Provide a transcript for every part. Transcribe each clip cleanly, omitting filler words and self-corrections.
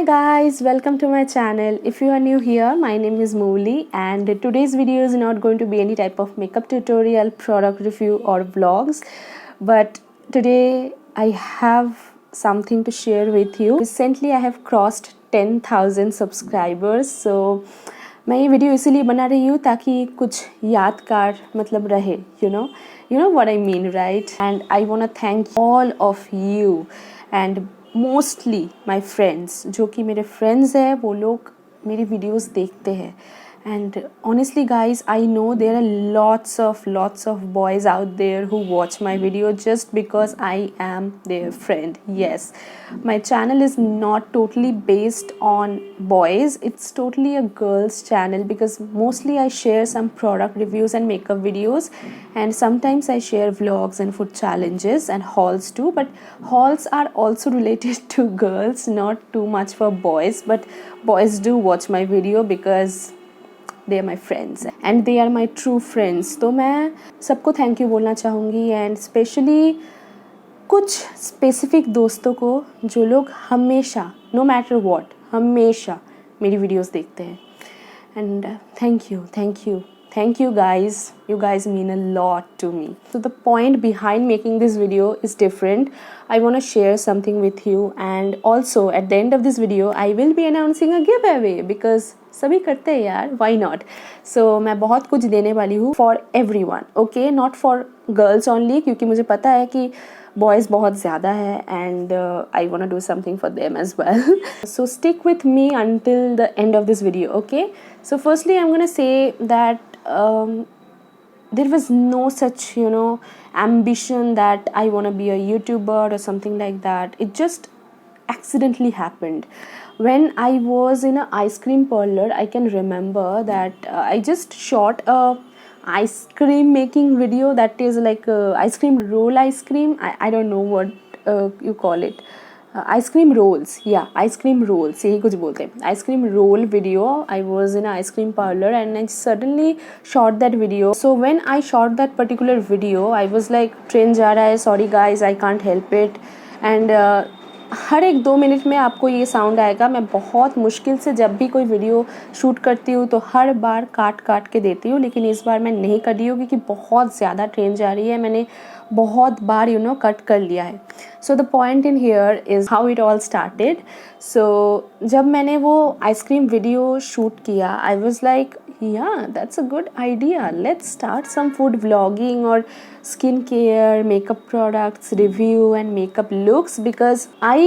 Hi guys, welcome to my channel. If you are new here, my name is Mouli and today's video is not going to be any type of makeup tutorial, product review or vlogs, but today I have something to share with you. Recently I have crossed 10,000 subscribers, so मैं ये video इसीलिए बना रही हूँ ताकि कुछ यादगार मतलब रहे, you know what I mean, right? And I want to thank all of you and mostly my friends, जो कि मेरे फ्रेंड्स हैं वो लोग मेरी वीडियोस देखते हैं. And honestly guys, I know there are lots of boys out there who watch my video just because I am their friend. Yes, my channel is not totally based on boys, it's totally a girls channel because mostly I share some product reviews and makeup videos, and sometimes I share vlogs and food challenges and hauls too, but hauls are also related to girls, not too much for boys, but boys do watch my video because they are my friends and they are my true friends. तो मैं सबको thank you बोलना चाहूँगी and specially कुछ specific दोस्तों को जो लोग हमेशा नो मैटर व्हाट हमेशा मेरी वीडियोस देखते हैं. And thank you guys. You guys mean a lot to me. So the point behind making this video is different. I want to share something with you, and also at the end of this video I will be announcing a giveaway because सभी करते हैं यार, why not? So मैं बहुत कुछ देने वाली हूँ for everyone, okay? Not for girls only, क्योंकि मुझे पता है कि boys बहुत ज़्यादा है and I want to do something for them as well. So stick with me until the end of this video, okay? So firstly I'm gonna say that there was no such ambition that I want to be a YouTuber or something like that. It just accidentally happened. When I was in an ice cream parlor, I can remember that I just shot a ice cream making video, that is like ice cream roll ice cream. I don't know what you call it. Ice cream rolls, yeah, ice cream rolls, यही कुछ बोलते हैं. Ice cream roll video. I was in an ice cream parlor and I suddenly shot that video. So when I shot that particular video, I was like, train जा रहा है, sorry guys, I can't help it. And हर एक 2 minute में आपको ये sound आएगा. मैं बहुत मुश्किल से जब भी कोई वीडियो शूट करती हूँ तो हर बार काट के देती हूँ, लेकिन इस बार मैं नहीं कर रही हूँ क्योंकि बहुत ज़्यादा ट्रेन जा रही है. मैंने बहुत बार कट कर लिया है. So the point in here is how it all started. So जब मैंने वो आइसक्रीम वीडियो शूट किया, I was like, yeah, that's a good idea. Let's start some food vlogging or skincare, makeup products, review and makeup looks, because I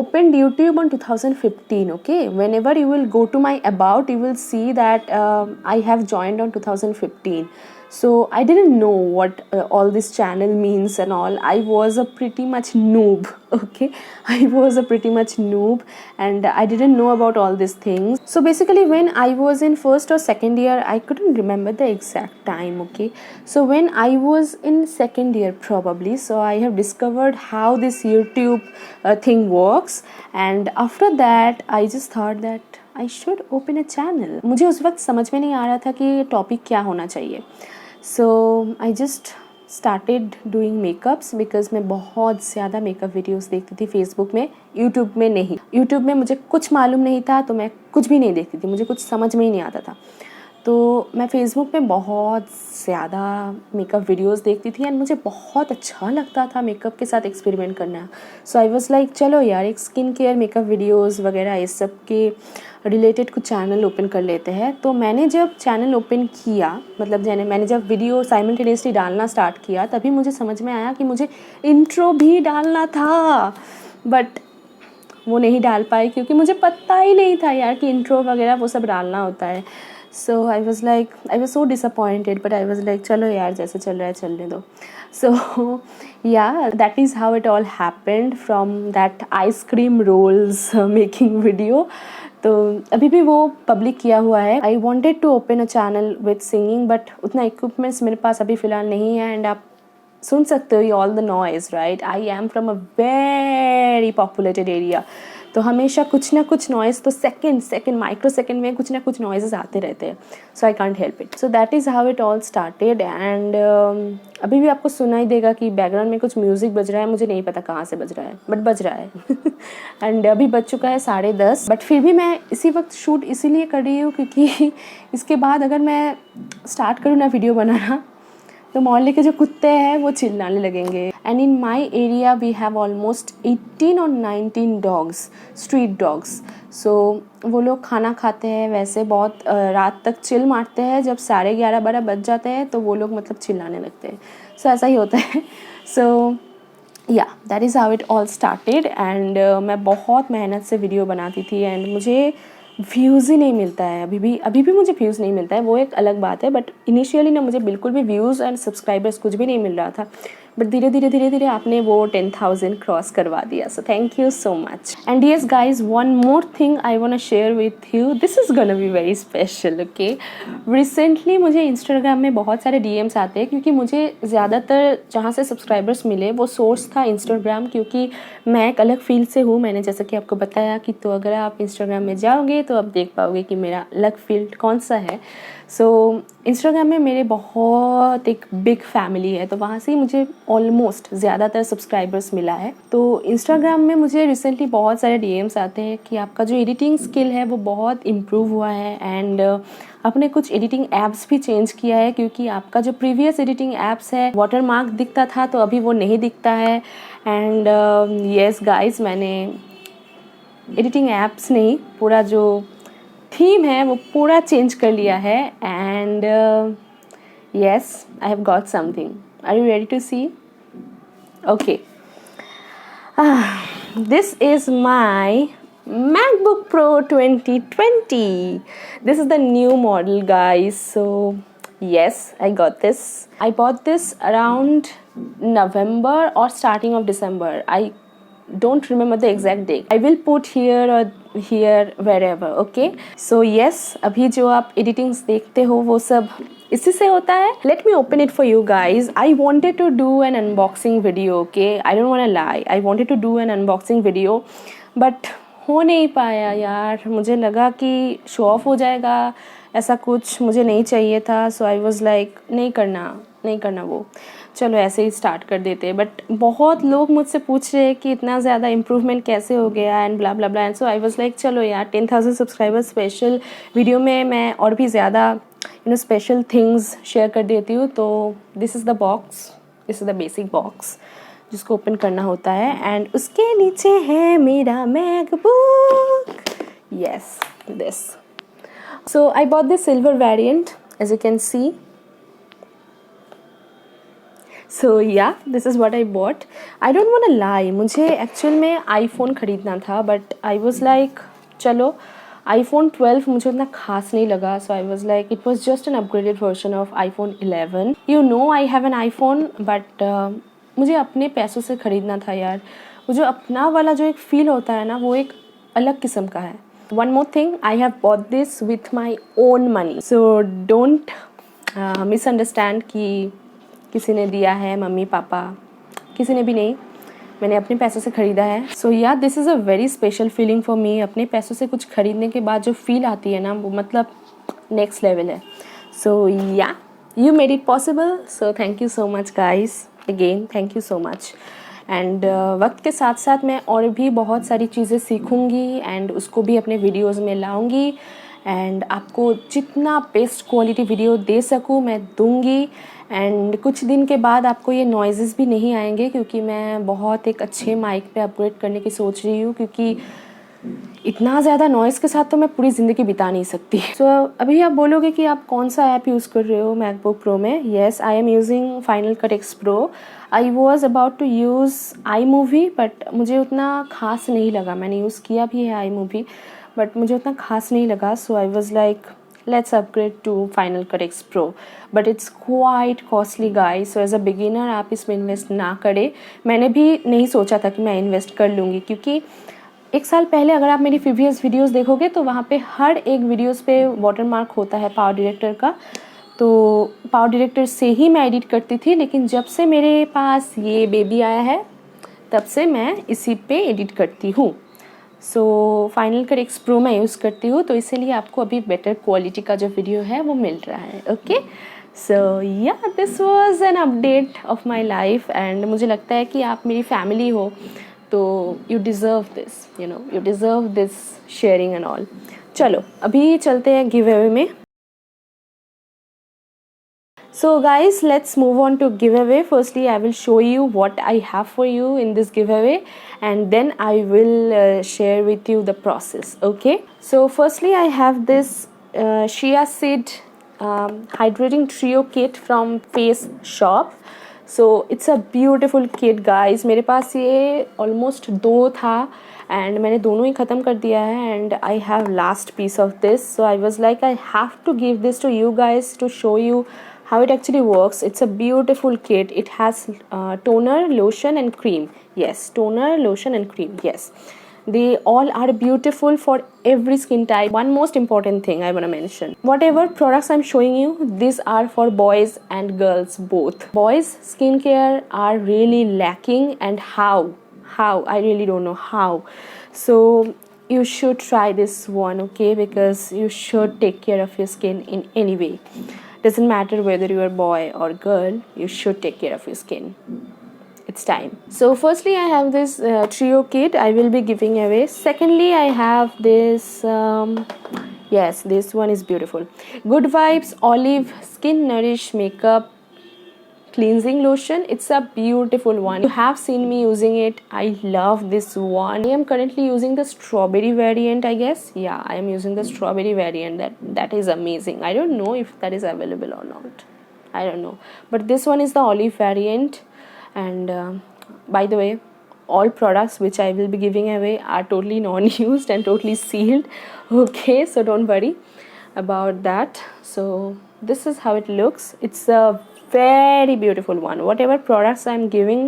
opened YouTube on 2015, okay? Whenever you will go to my about, you will see that I have joined on 2015. So I didn't know what all this channel means and all. I was a pretty much noob, okay? I was a pretty much noob and I didn't know about all these things. So basically when I was in first or second year, I couldn't remember the exact time, okay? So when I was in second year probably, so I have discovered how this YouTube thing works, and after that I just thought that I should open a channel. मुझे उस वक्त समझ में नहीं आ रहा था कि topic क्या होना चाहिए. So I just started doing makeups because मैं बहुत ज़्यादा मेकअप वीडियोस देखती थी फेसबुक में, यूट्यूब में नहीं. यूट्यूब में मुझे कुछ मालूम नहीं था तो मैं कुछ भी नहीं देखती थी, मुझे कुछ समझ में ही नहीं आता था. तो मैं फेसबुक पे बहुत ज़्यादा मेकअप वीडियोस देखती थी एंड मुझे बहुत अच्छा लगता था मेकअप के साथ एक्सपेरिमेंट करना. सो आई वाज लाइक, चलो यार एक स्किन केयर मेकअप वीडियोस वगैरह इस सब के रिलेटेड कुछ चैनल ओपन कर लेते हैं. तो मैंने जब चैनल ओपन किया, मतलब मैंने जब वीडियो साइमल्टेनियसली डालना स्टार्ट किया, तभी मुझे समझ में आया कि मुझे इंट्रो भी डालना था, बट वो नहीं डाल पाई क्योंकि मुझे पता ही नहीं था यार कि इंट्रो वगैरह वो सब डालना होता है. So I was so disappointed, but I was like, चलो यार जैसे चल रहा है चलने दो. So yeah, that is how it all happened from that ice cream rolls making video. तो अभी भी वो पब्लिक किया हुआ है. I wanted to open a channel with singing, but उतना इक्विपमेंट्स मेरे पास अभी फ़िलहाल नहीं है. एंड आप सुन सकते हो all the noise, right? I am from a very populated area. तो हमेशा कुछ ना कुछ नॉइज़ तो सेकेंड माइक्रो सेकेंड में कुछ ना कुछ नॉइजेस आते रहते हैं. सो I can't help it. So that is how it all started. And अभी भी आपको सुनाई देगा कि बैकग्राउंड में कुछ म्यूज़िक बज रहा है. मुझे नहीं पता कहाँ से बज रहा है, बट बज रहा है. एंड अभी बज चुका है 10:30. बट फिर भी मैं इसी वक्त शूट इसीलिए कर रही हूँ क्योंकि इसके बाद अगर मैं स्टार्ट करूँ ना वीडियो बनाना, तो मोहल्ले के जो कुत्ते हैं वो चिल्लाने लगेंगे. And in my area we have almost 18 और 19 डॉग्स, स्ट्रीट डॉग्स. सो वो लोग खाना खाते हैं, वैसे बहुत रात तक चिल मारते हैं. जब 11:30-12 बज जाते हैं तो वो लोग मतलब चिल्लाने लगते हैं. सो ऐसा ही होता है. सो या that is how it all started. And मैं बहुत मेहनत से वीडियो बनाती थी एंड मुझे व्यूज़ ही नहीं मिलता है. अभी भी मुझे व्यूज़ नहीं मिलता है, वो एक अलग बात है. बट इनिशियली ना मुझे बिल्कुल भी व्यूज़ एंड सब्सक्राइबर्स कुछ भी नहीं मिल रहा था. बट धीरे धीरे आपने वो 10,000 क्रॉस करवा दिया. So thank you so much. And yes guys, one more thing I want to share with you. This is gonna be very special. Okay, recently मुझे इंस्टाग्राम में बहुत सारे DMs आते हैं क्योंकि मुझे ज़्यादातर जहाँ से सब्सक्राइबर्स मिले वो सोर्स था इंस्टाग्राम, क्योंकि मैं एक अलग फील्ड से हूँ. मैंने जैसा कि आपको बताया कि तो अगर आप इंस्टाग्राम में जाओगे तो आप देख पाओगे कि मेरा अलग फील्ड कौन सा है. सो इंस्टाग्राम में मेरे बहुत एक बिग फैमिली है, तो वहाँ से ही मुझे ऑलमोस्ट ज़्यादातर सब्सक्राइबर्स मिला है. तो इंस्टाग्राम में मुझे रिसेंटली बहुत सारे DMs आते हैं कि आपका जो एडिटिंग स्किल है वो बहुत इम्प्रूव हुआ है. एंड आपने कुछ एडिटिंग ऐप्स भी चेंज किया है, क्योंकि आपका जो प्रीवियस एडिटिंग ऐप्स है वाटर मार्क दिखता था तो अभी वो नहीं दिखता है. एंड येस गाइस, मैंने एडिटिंग ऐप्स नहीं, पूरा जो थीम है वो पूरा चेंज कर लिया है. And yes, I have got something. Are you ready to see? Okay, this is my MacBook Pro 2020. This is the new model, guys. So yes, I got this. I bought this around November or starting of December. I don't remember the exact date. I will put here or here, wherever. Okay, so yes, अभी जो आप editings देखते हो वो सब इसी से होता है. Let me open it for you guys. I wanted to do an unboxing video. Okay, I don't want to lie. I wanted to do an unboxing video, but हो नहीं पाया यार. मुझे लगा कि शो ऑफ हो जाएगा, ऐसा कुछ मुझे नहीं चाहिए था. सो आई वॉज लाइक नहीं करना वो, चलो ऐसे ही स्टार्ट कर देते. बट बहुत लोग मुझसे पूछ रहे हैं कि इतना ज़्यादा इम्प्रूवमेंट कैसे हो गया and blah blah blah. And so I was like चलो यार, 10,000 सब्सक्राइबर स्पेशल वीडियो में मैं और भी ज़्यादा स्पेशल थिंग्स शेयर कर देती हूँ. तो this is the box, this is the basic box जिसको ओपन करना होता है. एंड उसके नीचे है मेरा MacBook. Yes, this. So I bought this silver variant, as you can see. So yeah, this is what I bought. I don't want to lie, मुझे actual में आईफोन ख़रीदना था, बट आई वाज लाइक चलो iPhone 12 मुझे उतना खास नहीं लगा. So I was like it was just an upgraded version of iPhone 11. You know I have an iPhone, but मुझे अपने पैसों से ख़रीदना था यार. वो जो अपना वाला जो एक फ़ील होता है ना, वो एक अलग किस्म का है. One more thing, I have bought this with my own money. So don't misunderstand कि किसी ने दिया है, मम्मी पापा, किसी ने भी नहीं, मैंने अपने पैसों से ख़रीदा है. सो yeah, this is a very special feeling for me. अपने पैसों से कुछ ख़रीदने के बाद जो फील आती है ना, वो मतलब नेक्स्ट लेवल है. सो या, you made it possible. So thank you so much guys, again thank you so much. And वक्त के साथ साथ मैं और भी बहुत सारी चीज़ें सीखूँगी एंड उसको भी अपने वीडियोज़ में लाऊँगी. एंड आपको जितना बेस्ट क्वालिटी वीडियो दे सकूँ मैं दूँगी. एंड कुछ दिन के बाद आपको ये नॉइज़ेस भी नहीं आएंगे, क्योंकि मैं बहुत एक अच्छे माइक पे अपग्रेड करने की सोच रही हूँ, क्योंकि इतना ज़्यादा नॉइज़ के साथ तो मैं पूरी ज़िंदगी बिता नहीं सकती. सो अभी आप बोलोगे कि आप कौन सा ऐप यूज़ कर रहे हो मैकबुक प्रो में. Yes, I am using Final Cut X Pro. I was about to use iMovie, but मुझे उतना खास नहीं लगा. मैंने यूज़ किया भी है iMovie, बट मुझे उतना खास नहीं लगा. So I was like let's upgrade to Final Cut X Pro, but it's quite costly guys. So as a beginner आप इसमें इन्वेस्ट ना करें. मैंने भी नहीं सोचा था कि मैं इन्वेस्ट कर लूँगी, क्योंकि एक साल पहले अगर आप मेरी प्रीवियस वीडियोस देखोगे तो वहाँ पे हर एक वीडियोस पे वाटरमार्क होता है पावर डायरेक्टर का. तो पावर डायरेक्टर से ही मैं एडिट करती थी, लेकिन जब से मेरे पास ये बेबी आया है तब से मैं इसी पे एडिट करती हूँ. So final Cut X pro मैं यूज़ करती हूँ, तो इसीलिए आपको अभी बेटर क्वालिटी का जो वीडियो है वो मिल रहा है. Okay, so yeah this was an update of my life. And मुझे लगता है कि आप मेरी फैमिली हो, तो you deserve this, you deserve this sharing and all. चलो अभी चलते हैं गिव अवे में. So guys, let's move on to giveaway. Firstly, I will show you what I have for you in this giveaway, and then I will share with you the process. Okay, so firstly I have this Shea Seed hydrating trio kit from Face Shop. So it's a beautiful kit guys. मेरे पास ये almost 2 था and मैंने दोनों ही ख़त्म कर दिया है, and I have last piece of this, so I was like I have to give this to you guys to show you how it actually works. It's a beautiful kit. It has toner, lotion and cream. Yes, toner, lotion and cream. Yes, they all are beautiful for every skin type. One most important thing I want to mention, whatever products I'm showing you, these are for boys and girls both. Boys skincare are really lacking, and how I really don't know how. So you should try this one, okay, because you should take care of your skin in any way. Doesn't matter whether you are boy or girl, you should take care of your skin. It's time. So firstly I have this trio kit I will be giving away. Secondly I have this yes, this one is beautiful, Good Vibes Olive Skin Nourish Makeup cleansing lotion. It's a beautiful one. You have seen me using it. I love this one. I am currently using the strawberry variant, I guess. Yeah, I am using the strawberry variant. That is amazing. I don't know if that is available or not. I don't know, but this one is the olive variant. And by the way, all products which I will be giving away are totally non-used and totally sealed. Okay, so don't worry about that. So this is how it looks. It's a very beautiful one. Whatever products I'm giving,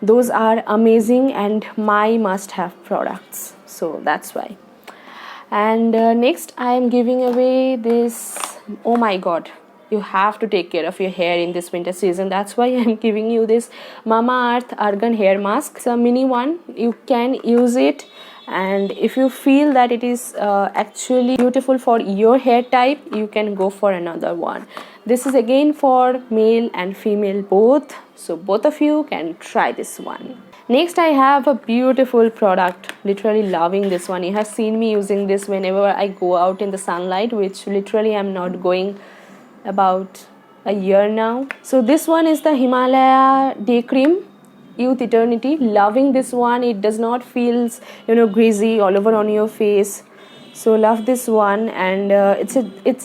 those are amazing and my must have products, so that's why. And next I am giving away this, oh my god, you have to take care of your hair in this winter season. That's why I'm giving you this Mamaearth Argan hair mask. It's a mini one. You can use it, and if you feel that it is actually beautiful for your hair type, you can go for another one. This is again for male and female both, so both of you can try this one. Next I have a beautiful product, literally loving this one. You have seen me using this whenever I go out in the sunlight, which literally I'm not going about a year now. So this one is the Himalaya Day Cream Youth Eternity. Loving this one. It does not feel greasy all over on your face, so love this one. And it's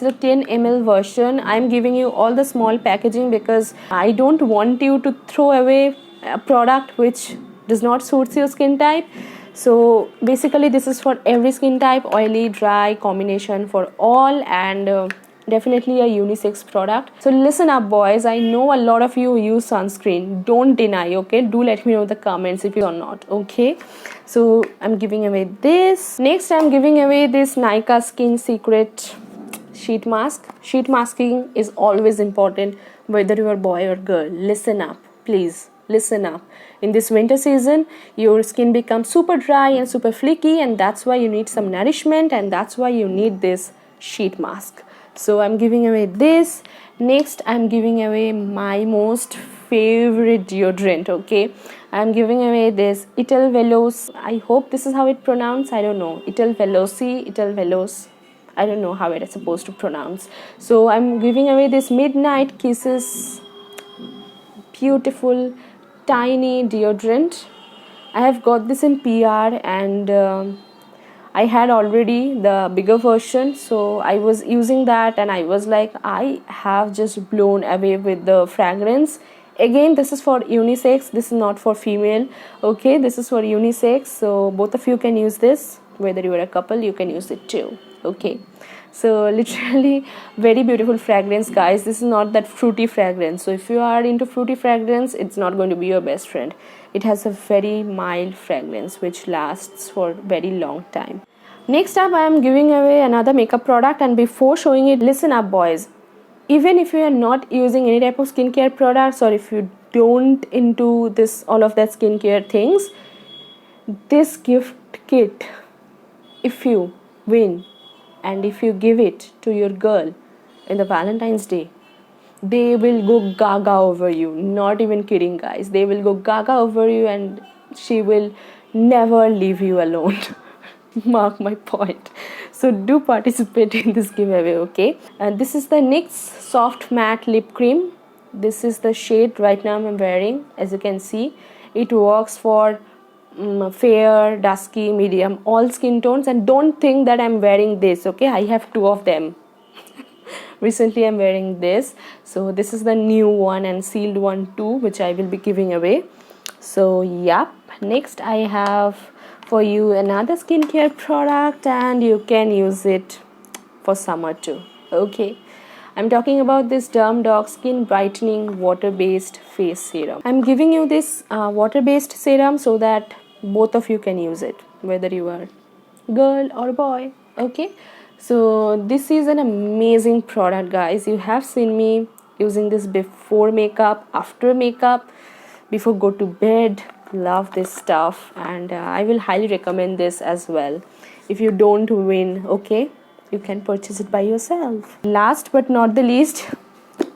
a 10 ml version. I'm giving you all the small packaging because I don't want you to throw away a product which does not suit your skin type. So basically this is for every skin type, oily, dry, combination for all, and definitely a unisex product. So listen up boys, I know a lot of you use sunscreen, don't deny, okay? Do let me know in the comments if you are not, okay? So I'm giving away this. Next I'm giving away this Nykaa Skin Secret sheet mask. Sheet masking is always important whether you are boy or girl. Listen up, please listen up. In this winter season your skin becomes super dry and super flaky, and that's why you need some nourishment, and that's why you need this sheet mask. So I'm giving away this. Next I'm giving away my most favorite deodorant, okay? I'm giving away this Ital Veloce. I hope this is how it pronounced. I don't know. Ital Veloce. I don't know how it is supposed to pronounce. So I'm giving away this Midnight Kisses beautiful tiny deodorant. I have got this in PR, and I had already the bigger version, so I was using that and I was like, I have just blown away with the fragrance. Again, this is for unisex, this is not for female, okay? This is for unisex, so both of you can use this. Whether you are a couple, you can use it too, okay? So literally very beautiful fragrance guys. This is not that fruity fragrance, so if you are into fruity fragrance, it's not going to be your best friend. It has a very mild fragrance which lasts for very long time. Next up I am giving away another makeup product, and before showing it, listen up boys, even if you are not using any type of skincare products, or if you don't into this all of that skincare things, this gift kit, if you win and if you give it to your girl in the Valentine's Day, they will go gaga over you. Not even kidding, guys. They will go gaga over you and she will never leave you alone. Mark my point. So do participate in this giveaway, okay? And this is the NYX Soft Matte Lip Cream. This is the shade right now I'm wearing. As you can see, it works for fair, dusky, medium, all skin tones. And don't think that I'm wearing this, okay? I have two of them. Recently I'm wearing this. So this is the new one and sealed one too, which I will be giving away. So yeah, next I have for you another skincare product, and you can use it for summer too, okay? I'm talking about this Dermdoc Skin Brightening Water-Based Face Serum. I'm giving you this water-based serum so that both of you can use it, whether you are girl or boy, okay? So this is an amazing product, guys. You have seen me using this before makeup, after makeup, before go to bed. Love this stuff, and I will highly recommend this as well. If you don't win, okay, you can purchase it by yourself. Last but not the least,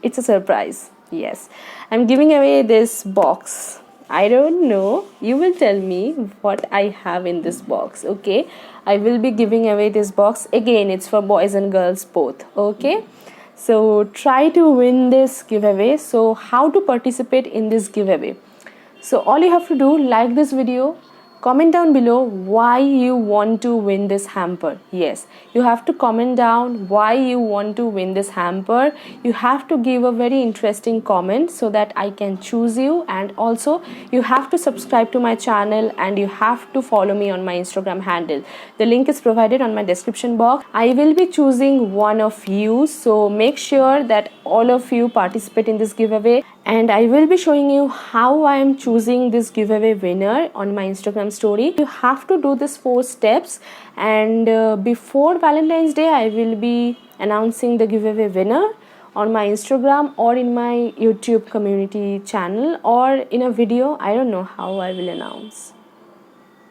it's a surprise. Yes, I'm giving away this box. I don't know, you will tell me what I have in this box, okay? I will be giving away this box. Again, it's for boys and girls both, okay? So try to win this giveaway. So how to participate in this giveaway? So all you have to do, like this video, comment down below why you want to win this hamper. Yes, you have to comment down why you want to win this hamper. You have to give a very interesting comment so that I can choose you, and also you have to subscribe to my channel and you have to follow me on my Instagram handle. The link is provided on my description box. I will be choosing one of you, so make sure that all of you participate in this giveaway, and I will be showing you how I am choosing this giveaway winner on my Instagram story. You have to do this 4 steps, and before Valentine's Day I will be announcing the giveaway winner on my Instagram or in my YouTube community channel or in a video. I don't know how I will announce.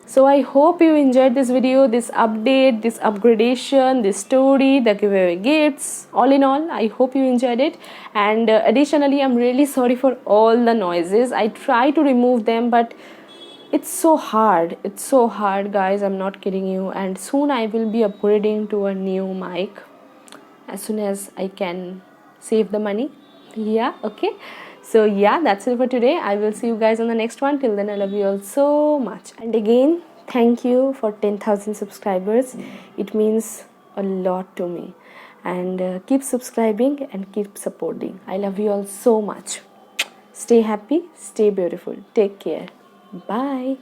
So I hope you enjoyed this video, this update, this upgradation, this story, the giveaway gifts. All in all, I hope you enjoyed it. And additionally, I'm really sorry for all the noises. I try to remove them, but it's so hard. It's so hard, guys. I'm not kidding you. And soon I will be upgrading to a new mic as soon as I can save the money. Yeah, okay. So yeah, that's it for today. I will see you guys on the next one. Till then, I love you all so much. And again, thank you for 10,000 subscribers. It means a lot to me. And keep subscribing and keep supporting. I love you all so much. Stay happy, stay beautiful. Take care. Bye.